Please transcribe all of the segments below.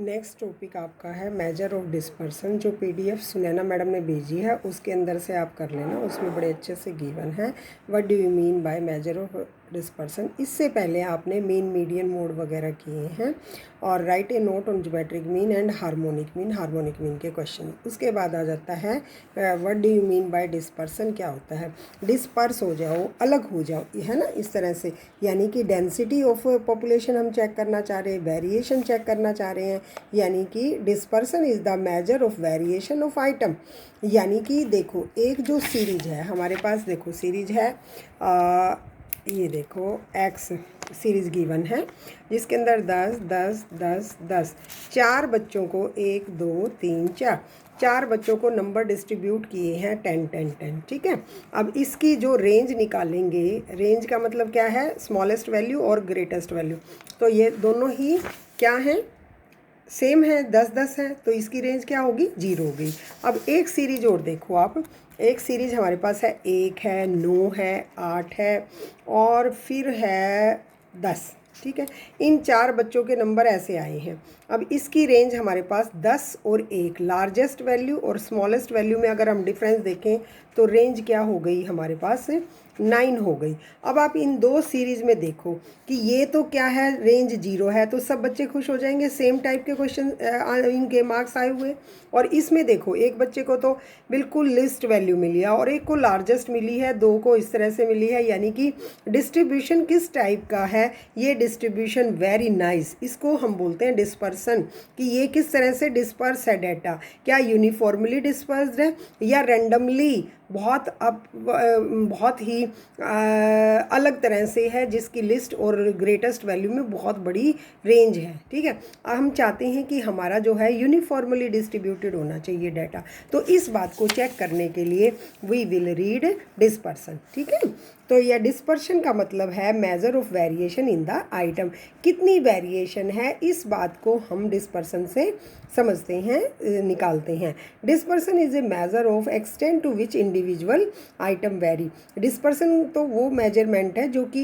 Next topic आपका है measure of dispersion. जो पीडीएफ सुनैना मैडम ने भेजी है उसके अंदर से आप कर लेना, उसमें बड़े अच्छे से गिवन है what do you mean by measure of dispersion. इससे पहले आपने मीन, मीडियन, मोड वगैरह किए हैं और right A note on geometric mean and harmonic mean के क्वेश्चन। उसके बाद आ जाता है what do you mean by dispersion. क्या होता है? डिस्पर्स हो जाओ, अलग हो जाओ, है ना, इस तरह से। यानी कि डेंसिटी ऑफ पॉपुलेशन हम चेक करना चाह रहे हैं, वेरिएशन चेक करना चाह रहे हैं। यानी कि dispersion is the measure of variation of item. यानी कि देखो, एक जो सीरीज है हमारे पास, देखो सीरीज है ये देखो एक्स सीरीज़ गिवन है जिसके अंदर 10 10 10 10 चार बच्चों को 1 2 3 4 बच्चों को नंबर डिस्ट्रीब्यूट किए हैं 10 10 10। ठीक है। अब इसकी जो रेंज निकालेंगे, रेंज का मतलब क्या है? स्मॉलेस्ट वैल्यू और ग्रेटेस्ट वैल्यू। तो ये दोनों ही क्या हैं? सेम है, 10 10 है, तो इसकी रेंज क्या होगी? 0 हो गई। अब एक सीरीज और देखो आप, एक सीरीज हमारे पास है 1 है, 9 है, 8 है और फिर है 10। ठीक है। इन चार बच्चों के नंबर ऐसे आए हैं। अब इसकी रेंज हमारे पास 10 और 1, लार्जेस्ट वैल्यू और स्मॉलेस्ट वैल्यू में अगर हम डिफरेंस देखें तो रेंज क्या हो गई हमारे पास? 9 हो गई। अब आप इन दो सीरीज़ में देखो कि ये तो क्या है, रेंज 0 है, तो सब बच्चे खुश हो जाएंगे, सेम टाइप के क्वेश्चन इनके मार्क्स आए हुए। और इसमें देखो, एक बच्चे को तो बिल्कुल लिस्ट वैल्यू मिली है और एक को लार्जेस्ट मिली है, दो को इस तरह से मिली है। यानी कि डिस्ट्रीब्यूशन किस टाइप का है? ये डिस्ट्रीब्यूशन वेरी नाइस, इसको हम बोलते हैं डिस्पर्सन। कि ये किस तरह से डिस्पर्स है डेटा, क्या यूनिफॉर्मली डिस्पर्स्ड है या रैंडमली बहुत ही अलग तरह से है, जिसकी लिस्ट और ग्रेटेस्ट वैल्यू में बहुत बड़ी रेंज है। ठीक है। हम चाहते हैं कि हमारा जो है यूनिफॉर्मली डिस्ट्रीब्यूटेड होना चाहिए डाटा। तो इस बात को चेक करने के लिए वी विल रीड डिस्पर्सन। ठीक है। तो यह डिस्पर्शन का मतलब है measure of variation in the item. कितनी वेरिएशन है, इस बात को हम डिस्पर्सन से समझते हैं, निकालते हैं। Dispersion is a measure of extent to which individual item vary. Dispersion तो वो मेजरमेंट है जो कि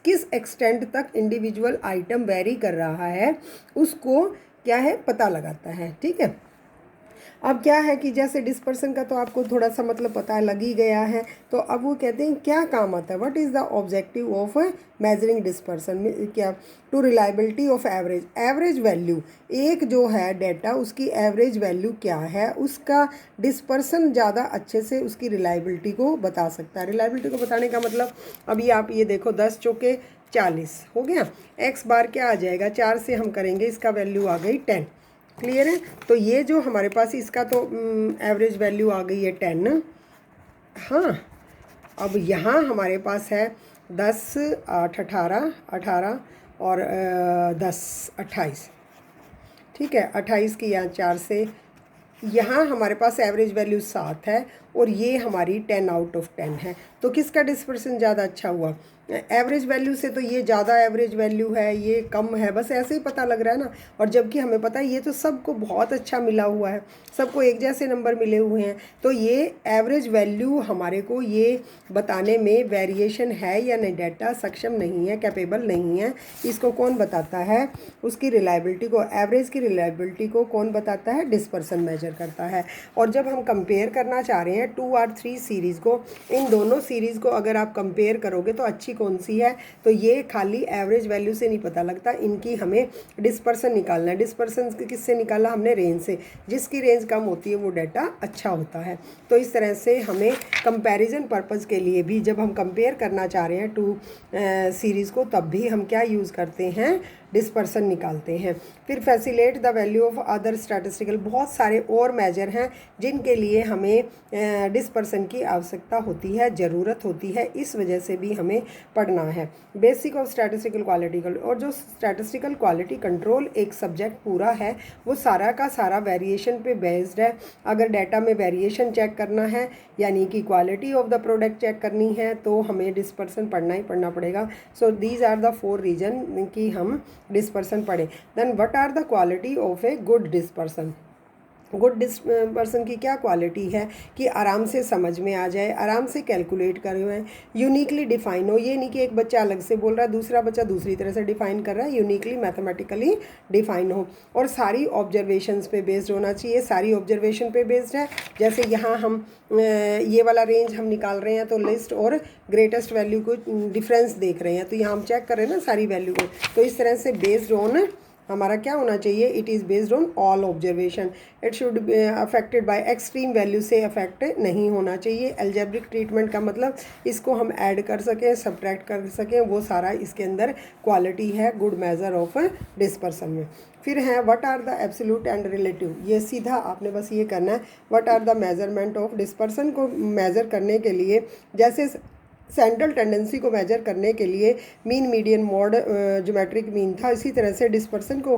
किस एक्सटेंट तक इंडिविजुअल आइटम वेरी कर रहा है, उसको क्या है, पता लगाता है। ठीक है। अब क्या है कि जैसे डिस्पर्सन का तो आपको थोड़ा सा मतलब पता लग ही गया है। तो अब वो कहते हैं क्या काम आता है, what is the objective of measuring dispersion. क्या? To reliability of average value. एक जो है डेटा, उसकी एवरेज वैल्यू क्या है, उसका डिस्पर्सन ज़्यादा अच्छे से उसकी रिलायबिलिटी को बता सकता है। रिलायबिलिटी को बताने का मतलब, अभी आप ये देखो 10 चौके 40 हो गया। एक्स बार क्या आ जाएगा? 4 से हम करेंगे, इसका वैल्यू आ गई 10। क्लियर है। तो ये जो हमारे पास इसका तो एवरेज वैल्यू आ गई है 10। हाँ। अब यहाँ हमारे पास है 10 8 18 18 और 10 28। ठीक है। 28 की यहाँ 4 से, यहाँ हमारे पास एवरेज वैल्यू 7 है और ये हमारी 10 आउट ऑफ 10 है। तो किसका डिस्पर्सन ज़्यादा अच्छा हुआ? एवरेज वैल्यू से तो ये ज़्यादा एवरेज वैल्यू है, ये कम है, बस ऐसे ही पता लग रहा है ना। और जबकि हमें पता है ये तो सबको बहुत अच्छा मिला हुआ है, सबको एक जैसे नंबर मिले हुए हैं। तो ये एवरेज वैल्यू हमारे को ये बताने में वेरिएशन है या नहीं, डाटा सक्षम नहीं है, कैपेबल नहीं है। इसको कौन बताता है? उसकी रिलायबिलिटी को, एवरेज की रिलायबिलिटी को कौन बताता है? डिस्पर्सन मेजर करता है। और जब हम कंपेयर करना चाह रहे हैं 2 और 3 सीरीज़ को, इन दोनों सीरीज़ को अगर आप कंपेयर करोगे तो अच्छी कौन सी है? तो ये खाली एवरेज वैल्यू से नहीं पता लगता, इनकी हमें डिस्पर्सन निकालना है। डिस्पर्सन किससे निकाला हमने? रेंज से। जिसकी रेंज कम होती है वो डाटा अच्छा होता है। तो इस तरह से हमें कंपैरिजन पर्पज़ के लिए भी, जब हम कंपेयर करना चाह रहे हैं 2 सीरीज़ को, तब भी हम क्या यूज़ करते हैं? डिस्पर्सन निकालते हैं। फिर facilitate the value of other statistical, बहुत सारे और मेजर हैं जिनके लिए हमें डिस्पर्सन की आवश्यकता होती है, ज़रूरत होती है, इस वजह से भी हमें पढ़ना है। Basic of statistical quality control, और जो स्टैटिस्टिकल क्वालिटी कंट्रोल एक सब्जेक्ट पूरा है वो सारा का सारा वेरिएशन पे बेस्ड है। अगर डाटा में वेरिएशन चेक करना है, यानी कि quality of the product check करनी है, तो हमें डिस्पर्सन पढ़ना ही पढ़ना पड़ेगा। So these are the 4 reason कि हम डिस्पर्सन पढ़ें। Then what are the quality of a good dispersion. Good person की क्या क्वालिटी है कि आराम से समझ में आ जाए, आराम से कैलकुलेट कर रहे हैं, यूनिकली डिफाइन हो। ये नहीं कि एक बच्चा अलग से बोल रहा है, दूसरा बच्चा दूसरी तरह से डिफाइन कर रहा है, यूनिकली मैथमेटिकली डिफाइन हो। और सारी ऑब्जर्वेशंस पे बेस्ड होना चाहिए, सारी ऑब्जर्वेशन पे बेस्ड है। जैसे यहाँ हम ये वाला रेंज हम निकाल रहे हैं तो लिस्ट और ग्रेटेस्ट वैल्यू को डिफरेंस देख रहे हैं, तो यहाँ हम चेक कर रहे हैं ना सारी वैल्यू को। तो इस तरह से बेस्ड ऑन हमारा क्या होना चाहिए, it is based on all observation, it should affected by extreme value से अफेक्ट नहीं होना चाहिए। एल्जेब्रिक ट्रीटमेंट का मतलब इसको हम ऐड कर सकें, सब्ट्रैक्ट कर सकें, वो सारा इसके अंदर क्वालिटी है गुड मेजर ऑफ डिस्पर्सन में। फिर है what are the absolute and relative, ये सीधा आपने बस ये करना है। What are the measurement of dispersion को मेज़र करने के लिए, जैसे सेंट्रल टेंडेंसी को मेजर करने के लिए mean median mode geometric mean था, इसी तरह से डिस्पर्सन को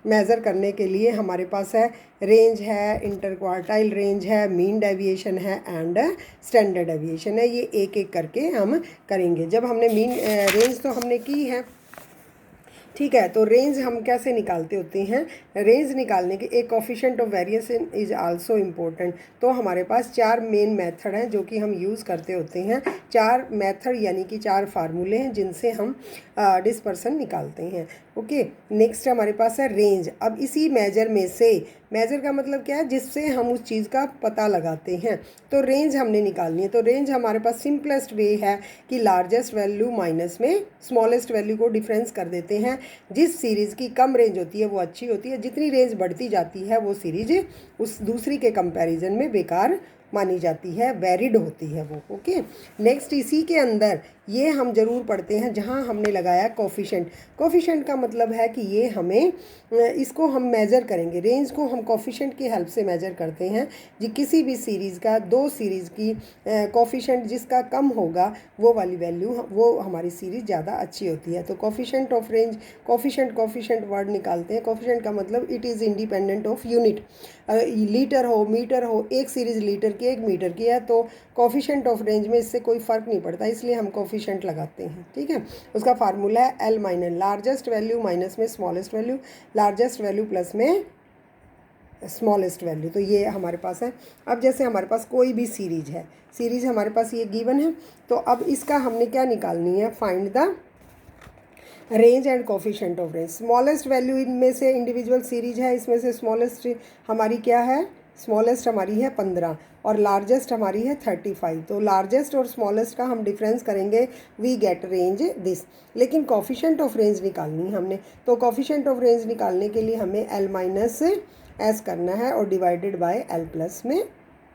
मेज़र करने के लिए हमारे पास है रेंज है, इंटरक्वार्टाइल रेंज है, मीन डेविएशन है एंड स्टैंडर्ड डेविएशन है। ये एक एक करके हम करेंगे। जब हमने मीन रेंज तो हमने की है, ठीक है, तो रेंज हम कैसे निकालते होते हैं, रेंज निकालने के एक coefficient of variation is also important. तो हमारे पास 4 मेन मेथड हैं जो कि हम यूज़ करते होते हैं। 4 मेथड यानी कि 4 फार्मूले हैं जिनसे हम डिस्पर्सन निकालते हैं। ओके, नेक्स्ट हमारे पास है रेंज। अब इसी मेजर में से, मेजर का मतलब क्या है, जिससे हम उस चीज़ का पता लगाते हैं, तो रेंज हमने निकालनी है। तो रेंज हमारे पास सिंपलेस्ट वे है कि लार्जेस्ट वैल्यू माइनस में स्मॉलेस्ट वैल्यू को डिफरेंस कर देते हैं। जिस सीरीज़ की कम रेंज होती है वो अच्छी होती है, जितनी रेंज बढ़ती जाती है वो सीरीज उस दूसरी के कंपैरिजन में बेकार मानी जाती है, वैरिड होती है वो। ओके, नेक्स्ट इसी के अंदर ये हम ज़रूर पढ़ते हैं जहाँ हमने लगाया कोफिशिएंट। कोफिशिएंट का मतलब है कि ये हमें इसको हम मेज़र करेंगे, रेंज को हम कोफिशिएंट की हेल्प से मेज़र करते हैं। जी किसी भी सीरीज़ का, 2 सीरीज़ की कोफिशिएंट जिसका कम होगा वो वाली वैल्यू, वो हमारी सीरीज़ ज़्यादा अच्छी होती है। तो coefficient of range, coefficient word निकालते हैं। कोफिशिएंट का मतलब it is independent of unit. Litre हो, मीटर हो, एक सीरीज़ लीटर की, एक मीटर की है, तो कोफिशिएंट ऑफ रेंज में इससे कोई फ़र्क नहीं पड़ता, इसलिए हम कोफिशिएंट लगाते हैं। ठीक है, उसका फार्मूला है L minus largest value minus में smallest value, largest value plus में स्मॉलेस्ट वैल्यू। तो ये हमारे पास है। अब जैसे हमारे पास कोई भी सीरीज़ है, सीरीज़ हमारे पास ये गिवन है, तो अब इसका हमने क्या निकालनी है, find the range and coefficient of range. Smallest value इनमें से इंडिविजुअल सीरीज है, इसमें से स्मॉलेस्ट हमारी क्या है, स्मॉलेस्ट हमारी है 15 और लार्जेस्ट हमारी है 35। तो लार्जेस्ट और स्मॉलेस्ट का हम डिफरेंस करेंगे, वी गेट रेंज दिस। लेकिन कोफिशिएंट ऑफ रेंज निकालनी है हमने, तो कोफिशिएंट ऑफ रेंज निकालने के लिए हमें L माइनस एस करना है और डिवाइडेड बाय L प्लस में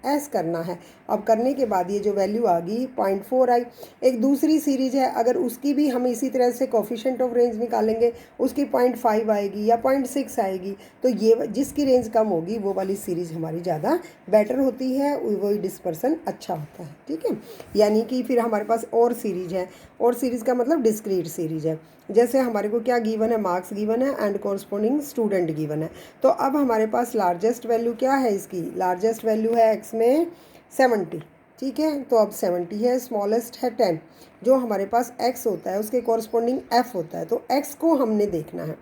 एस करना है। अब करने के बाद ये जो वैल्यू आ गई 0.4 आई। एक दूसरी सीरीज़ है, अगर उसकी भी हम इसी तरह से कोफिशिएंट ऑफ रेंज निकालेंगे, उसकी 0.5 आएगी या 0.6 आएगी, तो ये जिसकी रेंज कम होगी वो वाली सीरीज़ हमारी ज़्यादा बेटर होती है, वही डिस्पर्सन अच्छा होता है। ठीक है, यानी कि फिर हमारे पास और सीरीज है, और सीरीज़ का मतलब डिस्क्रीट सीरीज है। जैसे हमारे को क्या गिवन है, मार्क्स गिवन है एंड कॉरस्पॉन्डिंग स्टूडेंट गिवन है। तो अब हमारे पास लार्जेस्ट वैल्यू क्या है, इसकी लार्जेस्ट वैल्यू है x में 70। ठीक है, तो अब 70 है, स्मॉलेस्ट है 10। जो हमारे पास x होता है उसके कॉरस्पॉन्डिंग f होता है, तो x को हमने देखना है।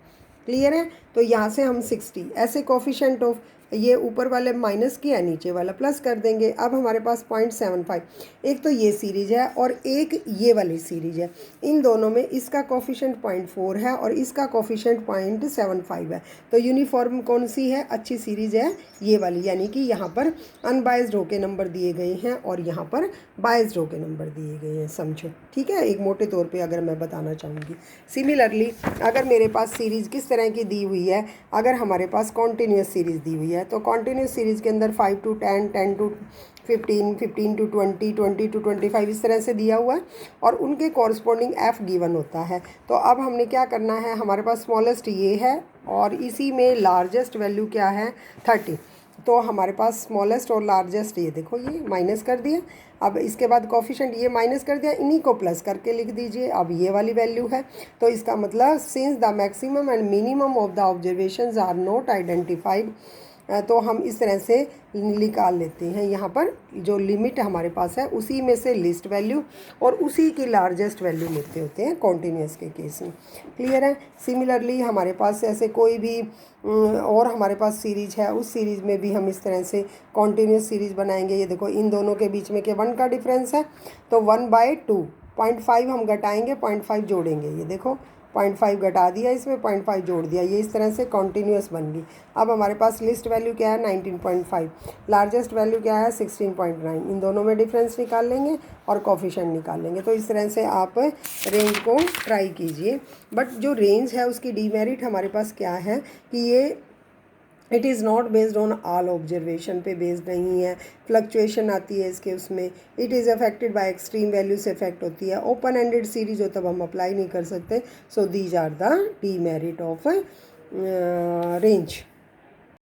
क्लियर है, तो यहाँ से हम 60 ऐसे कोफिशिएंट ऑफ, ये ऊपर वाले माइनस किया, नीचे वाला प्लस कर देंगे। अब हमारे पास 0.75, एक तो ये सीरीज है और एक ये वाली सीरीज है, इन दोनों में इसका कोफिशिएंट 0.4 है और इसका कोफिशिएंट 0.75 है। तो यूनिफॉर्म कौन सी है, अच्छी सीरीज है ये वाली, यानी कि यहाँ पर अनबाइज्ड होके नंबर दिए गए हैं और यहाँ पर बाइज्ड होके नंबर दिए गए हैं, समझो। ठीक है, एक मोटे तौर पे अगर मैं बताना चाहूँगी। सिमिलरली अगर मेरे पास सीरीज़ किस तरह की दी हुई है, अगर हमारे पास कॉन्टीन्यूस सीरीज़ दी हुई है, तो कॉन्टीन्यूस सीरीज़ के अंदर 5 to 10, 10 to 15, 15 to 20, 20 to 25 इस तरह से दिया हुआ है और उनके कॉरस्पॉन्डिंग f गिवन होता है। तो अब हमने क्या करना है, हमारे पास स्मॉलेस्ट ये है और इसी में लार्जेस्ट वैल्यू क्या है 30। तो हमारे पास स्मॉलेस्ट और लार्जेस्ट ये देखो, ये माइनस कर दिया। अब इसके बाद कोफिशिएंट ये माइनस कर दिया, इन्हीं को प्लस करके लिख दीजिए। अब ये वाली वैल्यू है, तो इसका मतलब since the maximum and minimum of the observations are not identified तो हम इस तरह से निकाल लेते हैं। यहाँ पर जो लिमिट हमारे पास है उसी में से लिस्ट वैल्यू और उसी की लार्जेस्ट वैल्यू लेते होते हैं कॉन्टीन्यूस के केस में। क्लियर है। सिमिलरली हमारे पास ऐसे कोई भी और हमारे पास सीरीज़ है, उस सीरीज़ में भी हम इस तरह से कॉन्टीन्यूस सीरीज़ बनाएंगे। ये देखो इन दोनों के बीच में के 1 का डिफरेंस है, तो 1/2 0.5 हम घटाएंगे, 0.5 जोड़ेंगे। ये देखो 0.5 घटा दिया, इसमें 0.5 जोड़ दिया, ये इस तरह से कॉन्टीन्यूस बन गई। अब हमारे पास लिस्ट वैल्यू क्या है 19.5, लार्जेस्ट वैल्यू क्या है 16.9। इन दोनों में डिफरेंस निकाल लेंगे और कोफिशिएंट निकाल लेंगे। तो इस तरह से आप रेंज को ट्राई कीजिए। बट जो रेंज है उसकी डीमेरिट हमारे पास क्या है कि ये it is not based on all observation पे बेस्ड नहीं है, फ्लक्चुएशन आती है इसके उसमें। It is affected by extreme value से इफेक्ट होती है। ओपन एंडेड सीरीज हो तब हम अप्लाई नहीं कर सकते। So these are the demerit of range.